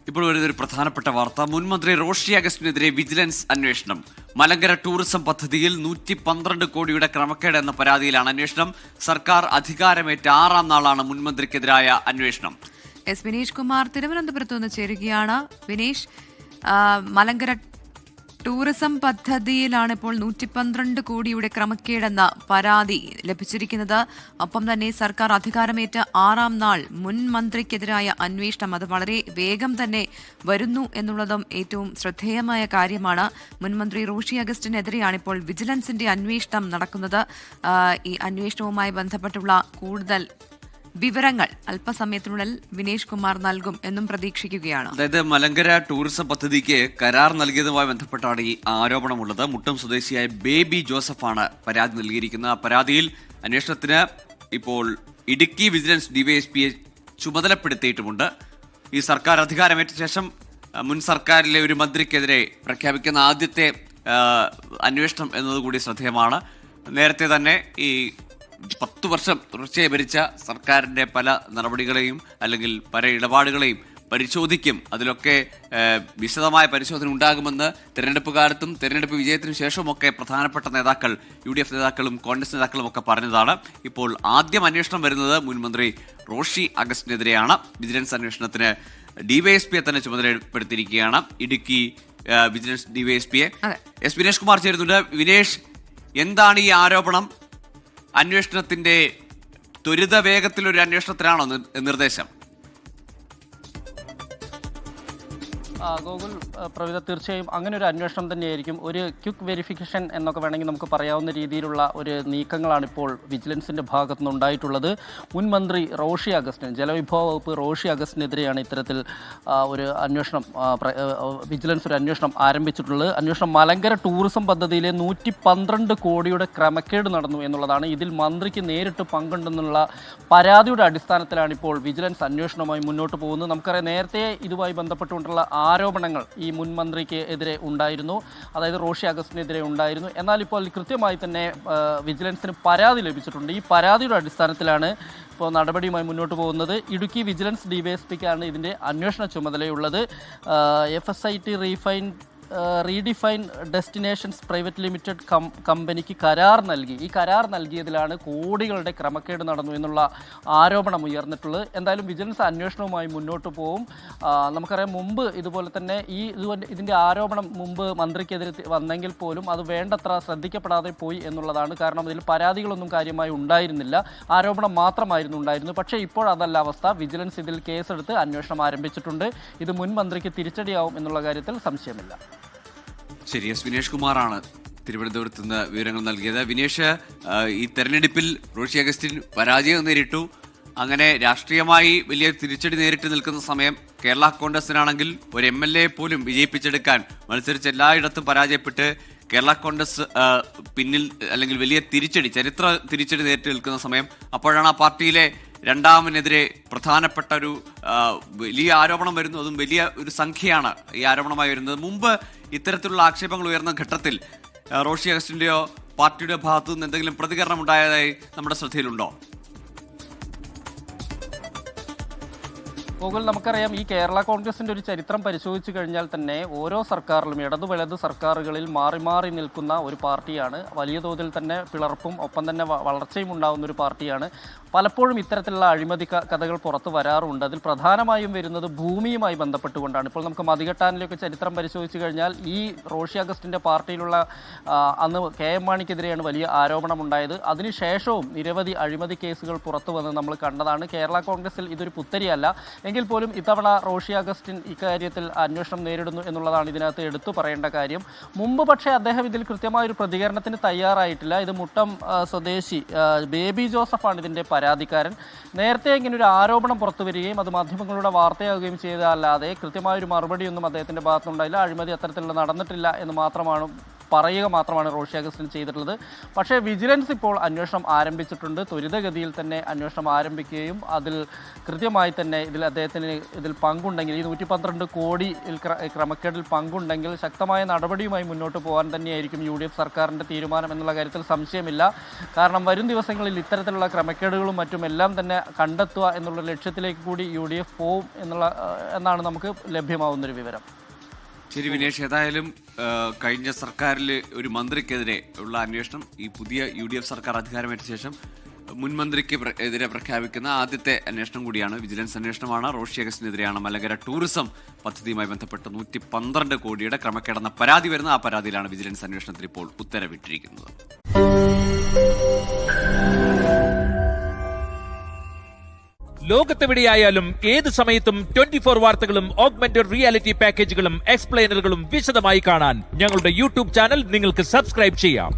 ഇപ്പോൾ വരുന്നൊരു പ്രധാനപ്പെട്ട വാർത്ത. മുൻമന്ത്രി റോഷി അഗസ്റ്റിനെതിരെ വിജിലൻസ് അന്വേഷണം. മലങ്കര ടൂറിസം പദ്ധതിയിൽ 112 കോടിയുടെ ക്രമക്കേട് എന്ന പരാതിയിലാണ് അന്വേഷണം. സർക്കാർ അധികാരമേറ്റ 6ാം നാളാണ് മുൻമന്ത്രിക്കെതിരായ അന്വേഷണം. എസ് വിനീഷ് കുമാർ തിരുവനന്തപുരത്ത് നിന്ന് ചേരുകയാണ്. വിനീഷ്, മലങ്കര ടൂറിസം പദ്ധതിയിലാണ് ഇപ്പോൾ 112 കോടിയുടെ ക്രമക്കേടെന്ന പരാതി ലഭിച്ചിരിക്കുന്നത്. ഒപ്പം തന്നെ സർക്കാർ അധികാരമേറ്റ 6ാം നാൾ മുൻ മന്ത്രിക്കെതിരായ അന്വേഷണം അത് വളരെ വേഗം തന്നെ വരുന്നു എന്നുള്ളതും ഏറ്റവും ശ്രദ്ധേയമായ കാര്യമാണ്. മുൻമന്ത്രി റോഷി അഗസ്റ്റിനെതിരെയാണ് ഇപ്പോൾ വിജിലൻസിന്റെ അന്വേഷണം നടക്കുന്നത്. ഈ അന്വേഷണവുമായി ബന്ധപ്പെട്ടുള്ള കൂടുതൽ വിവരങ്ങൾ അല്പസമയത്തിനുള്ളിൽ വിനേഷ് കുമാർ നൽകും എന്നും പ്രതീക്ഷിക്കുകയാണ്. അതായത് മലങ്കര ടൂറിസം പദ്ധതിക്ക് കരാർ നൽകിയതുമായി ബന്ധപ്പെട്ടാണ് ഈ ആരോപണമുള്ളത്. മുട്ടം സ്വദേശിയായ ബേബി ജോസഫാണ് പരാതി നൽകിയിരിക്കുന്നത്. ആ പരാതിയിൽ അന്വേഷണത്തിന് ഇപ്പോൾ ഇടുക്കി വിജിലൻസ് ഡിവൈഎസ്പിയെ ചുമതലപ്പെടുത്തിയിട്ടുമുണ്ട്. ഈ സർക്കാർ അധികാരമേറ്റ ശേഷം മുൻ സർക്കാരിലെ ഒരു മന്ത്രിക്കെതിരെ പ്രഖ്യാപിക്കുന്ന ആദ്യത്തെ അന്വേഷണം എന്നതുകൂടി ശ്രദ്ധേയമാണ്. നേരത്തെ തന്നെ ഈ 10 വർഷം തുടർച്ചയായി ഭരിച്ച സർക്കാരിന്റെ പല നടപടികളെയും അല്ലെങ്കിൽ പല ഇടപാടുകളെയും പരിശോധിക്കും. അതിലൊക്കെ വിശദമായ പരിശോധന ഉണ്ടാകുമെന്ന് തെരഞ്ഞെടുപ്പ് കാലത്തും തെരഞ്ഞെടുപ്പ് വിജയത്തിനു ശേഷവുമൊക്കെ പ്രധാനപ്പെട്ട നേതാക്കൾ, UDF നേതാക്കളും കോൺഗ്രസ് നേതാക്കളും ഒക്കെ പറഞ്ഞതാണ്. ഇപ്പോൾ ആദ്യം അന്വേഷണം വരുന്നത് മുൻമന്ത്രി റോഷി അഗസ്റ്റിനെതിരെയാണ്. വിജിലൻസ് അന്വേഷണത്തിന് ഡിവൈഎസ്പിയെ തന്നെ ചുമതലപ്പെടുത്തിയിരിക്കുകയാണ്, ഇടുക്കി വിജിലൻസ് ഡിവൈഎസ്പിയെ. എസ് വിനേഷ് കുമാർ ചേരുന്നുണ്ട്. വിനേഷ്, എന്താണ് ഈ ആരോപണം? അന്വേഷണത്തിന്റെ ത്വരിത വേഗത്തിലൊരു അന്വേഷണത്തിനാണോ നിർദ്ദേശം? ഗോകുൽ, പ്രവിധ, തീർച്ചയായും അങ്ങനെ ഒരു അന്വേഷണം തന്നെയായിരിക്കും. ഒരു ക്വിക്ക് വെരിഫിക്കേഷൻ എന്നൊക്കെ വേണമെങ്കിൽ നമുക്ക് പറയാവുന്ന രീതിയിലുള്ള ഒരു നീക്കങ്ങളാണ് ഇപ്പോൾ വിജിലൻസിൻ്റെ ഭാഗത്തു നിന്നുണ്ടായിട്ടുള്ളത്. മുൻ മന്ത്രി റോഷി അഗസ്റ്റിന്, ജലവിഭവ വകുപ്പ് റോഷി അഗസ്റ്റിനെതിരെയാണ് ഇത്തരത്തിൽ ഒരു അന്വേഷണം, വിജിലൻസ് ഒരു അന്വേഷണം ആരംഭിച്ചിട്ടുള്ളത്. അന്വേഷണം മലങ്കര ടൂറിസം പദ്ധതിയിലെ 112 കോടിയുടെ ക്രമക്കേട് നടന്നു എന്നുള്ളതാണ്. ഇതിൽ മന്ത്രിക്ക് നേരിട്ട് പങ്കുണ്ടെന്നുള്ള പരാതിയുടെ അടിസ്ഥാനത്തിലാണ് ഇപ്പോൾ വിജിലൻസ് അന്വേഷണവുമായി മുന്നോട്ട് പോകുന്നത്. നമുക്കറിയാം, നേരത്തെ ഇതുമായി ബന്ധപ്പെട്ടുകൊണ്ടുള്ള ആരോപണങ്ങൾ ഈ മുൻ മന്ത്രിക്ക് എതിരെ ഉണ്ടായിരുന്നു, അതായത് റോഷി അഗസ്റ്റിനെതിരെ ഉണ്ടായിരുന്നു. എന്നാൽ ഇപ്പോൾ കൃത്യമായി തന്നെ വിജിലൻസിന് പരാതി ലഭിച്ചിട്ടുണ്ട്. ഈ പരാതിയുടെ അടിസ്ഥാനത്തിലാണ് ഇപ്പോൾ നടപടിയുമായി മുന്നോട്ട് പോകുന്നത്. ഇടുക്കി വിജിലൻസ് ഡിവൈഎസ്പിക്കാണ് ഇതിൻ്റെ അന്വേഷണ ചുമതലയുള്ളത്. FSIT redefine destinations private limited കമ്പനിക്ക് കരാർ നൽകി. ഈ കരാർ നൽകിയതിലാണ് കോടികളുടെ ക്രമക്കേട് നടന്നു എന്നുള്ള ആരോപണം ഉയർന്നിട്ടുള്ളത്. എന്തായാലും വിജിലൻസ് അന്വേഷണവുമായി മുന്നോട്ട് പോകും. നമുക്കറിയാം, മുമ്പ് ഇതുപോലെ തന്നെ ഇതിൻ്റെ ആരോപണം മുമ്പ് മന്ത്രിക്കെതിരെ വന്നെങ്കിൽ പോലും അത് വേണ്ടത്ര ശ്രദ്ധിക്കപ്പെടാതെ പോയി എന്നുള്ളതാണ്. കാരണം ഇതിൽ പരാതികളൊന്നും കാര്യമായി ഉണ്ടായിരുന്നില്ല, ആരോപണം മാത്രമായിരുന്നു ഉണ്ടായിരുന്നത്. പക്ഷേ ഇപ്പോൾ അതല്ല അവസ്ഥ. വിജിലൻസ് ഇതിൽ കേസെടുത്ത് അന്വേഷണം ആരംഭിച്ചിട്ടുണ്ട്. ഇത് മുൻ മന്ത്രിക്ക് തിരിച്ചടിയാവും എന്നുള്ള കാര്യത്തിൽ സംശയമില്ല. ശരി, എസ് വിനേഷ് കുമാറാണ് തിരുവനന്തപുരത്ത് നിന്ന് വിവരങ്ങൾ നൽകിയത്. വിനേഷ്, ഈ തെരഞ്ഞെടുപ്പിൽ റോഷി അഗസ്റ്റിൻ പരാജയം നേരിട്ടു. അങ്ങനെ രാഷ്ട്രീയമായി വലിയ തിരിച്ചടി നേരിട്ട് നിൽക്കുന്ന സമയം കേരള കോൺഗ്രസിനാണെങ്കിൽ ഒരു MLA പോലും വിജയിപ്പിച്ചെടുക്കാൻ മത്സരിച്ച് എല്ലായിടത്തും പരാജയപ്പെട്ട് കേരള കോൺഗ്രസ് പിന്നിൽ അല്ലെങ്കിൽ വലിയ തിരിച്ചടി, ചരിത്ര തിരിച്ചടി നേരിട്ട് നിൽക്കുന്ന സമയം, അപ്പോഴാണ് ആ പാർട്ടിയിലെ രണ്ടാമനെതിരെ പ്രധാനപ്പെട്ട ഒരു വലിയ ആരോപണം വരുന്നു. അതും വലിയ ഒരു സംഖ്യയാണ് ഈ ആരോപണമായി വരുന്നത്. മുമ്പ് ഇത്തരത്തിലുള്ള ആക്ഷേപങ്ങൾ ഉയർന്ന ഘട്ടത്തിൽ റോഷി അഗസ്റ്റിന്റെയോ പാർട്ടിയുടെ ഭാഗത്തു നിന്ന് എന്തെങ്കിലും പ്രതികരണം ഉണ്ടായതായി നമ്മുടെ ശ്രദ്ധയിലുണ്ടോ? ഗോകുൽ, നമുക്കറിയാം, ഈ കേരള കോൺഗ്രസിൻ്റെ ഒരു ചരിത്രം പരിശോധിച്ചു കഴിഞ്ഞാൽ തന്നെ ഓരോ സർക്കാരിലും ഇടതു വലത് സർക്കാരുകളിൽ മാറി മാറി നിൽക്കുന്ന ഒരു പാർട്ടിയാണ്. വലിയ തോതിൽ തന്നെ പിളർപ്പും ഒപ്പം തന്നെ വളർച്ചയും ഉണ്ടാകുന്ന ഒരു പാർട്ടിയാണ്. പലപ്പോഴും ഇത്തരത്തിലുള്ള അഴിമതി കഥകൾ പുറത്തു വരാറുണ്ട്. അതിൽ പ്രധാനമായും വരുന്നത് ഭൂമിയുമായി ബന്ധപ്പെട്ടുകൊണ്ടാണ്. ഇപ്പോൾ നമുക്ക് മതികെട്ടാനിലൊക്കെ ചരിത്രം പരിശോധിച്ചു കഴിഞ്ഞാൽ ഈ റോഷി അഗസ്റ്റിൻ്റെ പാർട്ടിയിലുള്ള അന്ന് KM മാണിക്കെതിരെയാണ് വലിയ ആരോപണമുണ്ടായത്. അതിനുശേഷവും നിരവധി അഴിമതി കേസുകൾ പുറത്തു വന്ന് നമ്മൾ കണ്ടതാണ്. കേരള കോൺഗ്രസിൽ ഇതൊരു പുത്തരിയല്ല. എങ്കിൽ പോലും ഇത്തവണ റോഷി അഗസ്റ്റിൻ ഇക്കാര്യത്തിൽ അന്വേഷണം നേരിടുന്നു എന്നുള്ളതാണ് ഇതിനകത്ത് എടുത്തു പറയേണ്ട കാര്യം. മുമ്പ് പക്ഷേ അദ്ദേഹം ഇതിൽ കൃത്യമായൊരു പ്രതികരണത്തിന് തയ്യാറായിട്ടില്ല. ഇത് മുട്ടം സ്വദേശി ബേബി ജോസഫാണ് ഇതിൻ്റെ പരാതിക്കാരൻ. നേരത്തെ ഇങ്ങനെ ഒരു ആരോപണം പുറത്തു വരികയും അത് മാധ്യമങ്ങളുടെ വാർത്തയാവുകയും ചെയ്തതല്ലാതെ കൃത്യമായൊരു മറുപടിയൊന്നും അദ്ദേഹത്തിൻ്റെ ഭാഗത്തുനിന്നുണ്ടായില്ല. അഴിമതി അത്തരത്തിലുള്ള നടന്നിട്ടില്ല എന്ന് മാത്രമാണ് പറയുക മാത്രമാണ് റോഷി അഗസ്റ്റിൻ ചെയ്തിട്ടുള്ളത്. പക്ഷേ വിജിലൻസ് ഇപ്പോൾ അന്വേഷണം ആരംഭിച്ചിട്ടുണ്ട്. ത്വരിതഗതിയിൽ തന്നെ അന്വേഷണം ആരംഭിക്കുകയും അതിൽ കൃത്യമായി തന്നെ ഇതിൽ പങ്കുണ്ടെങ്കിൽ, ഈ 112 കോടി ക്രമക്കേടിൽ പങ്കുണ്ടെങ്കിൽ ശക്തമായ നടപടിയുമായി മുന്നോട്ട് പോകാൻ തന്നെയായിരിക്കും UDF സർക്കാരിൻ്റെ തീരുമാനം എന്നുള്ള കാര്യത്തിൽ സംശയമില്ല. കാരണം വരും ദിവസങ്ങളിൽ ഇത്തരത്തിലുള്ള ക്രമക്കേടുകളും മറ്റും എല്ലാം തന്നെ കണ്ടെത്തുക എന്നുള്ള ലക്ഷ്യത്തിലേക്ക് കൂടി UDF പോവും എന്നാണ് നമുക്ക് ലഭ്യമാവുന്നൊരു വിവരം. ശരി വിനേഷ്, ഏതായാലും കഴിഞ്ഞ സർക്കാരിൽ ഒരു മന്ത്രിക്കെതിരെ ഉള്ള അന്വേഷണം ഈ പുതിയ UDF സർക്കാർ അധികാരമേറ്റ ശേഷം മുൻ മന്ത്രിക്ക് എതിരെ പ്രഖ്യാപിക്കുന്ന ആദ്യത്തെ അന്വേഷണം കൂടിയാണ്. വിജിലൻസ് അന്വേഷണമാണ്. റോഷി അഗസ്റ്റിനെതിരെയാണ് മലങ്കര ടൂറിസം പദ്ധതിയുമായി ബന്ധപ്പെട്ട് 112 കോടിയുടെ ക്രമക്കേടെന്ന പരാതി വരുന്ന ആ പരാതിയിലാണ് വിജിലൻസ് അന്വേഷണത്തിൽ ഇപ്പോൾ ഉത്തരവിട്ടിരിക്കുന്നത്. ലോകത്തെവിടെയായാലും ഏത് സമയത്തും 24 വാർത്തകളും ഓഗ്മെന്റഡ് റിയാലിറ്റി പാക്കേജുകളും എക്സ്പ്ലെയിനറുകളും വിശദമായി കാണാൻ ഞങ്ങളുടെ YouTube ചാനൽ നിങ്ങൾക്ക് സബ്സ്ക്രൈബ് ചെയ്യാം.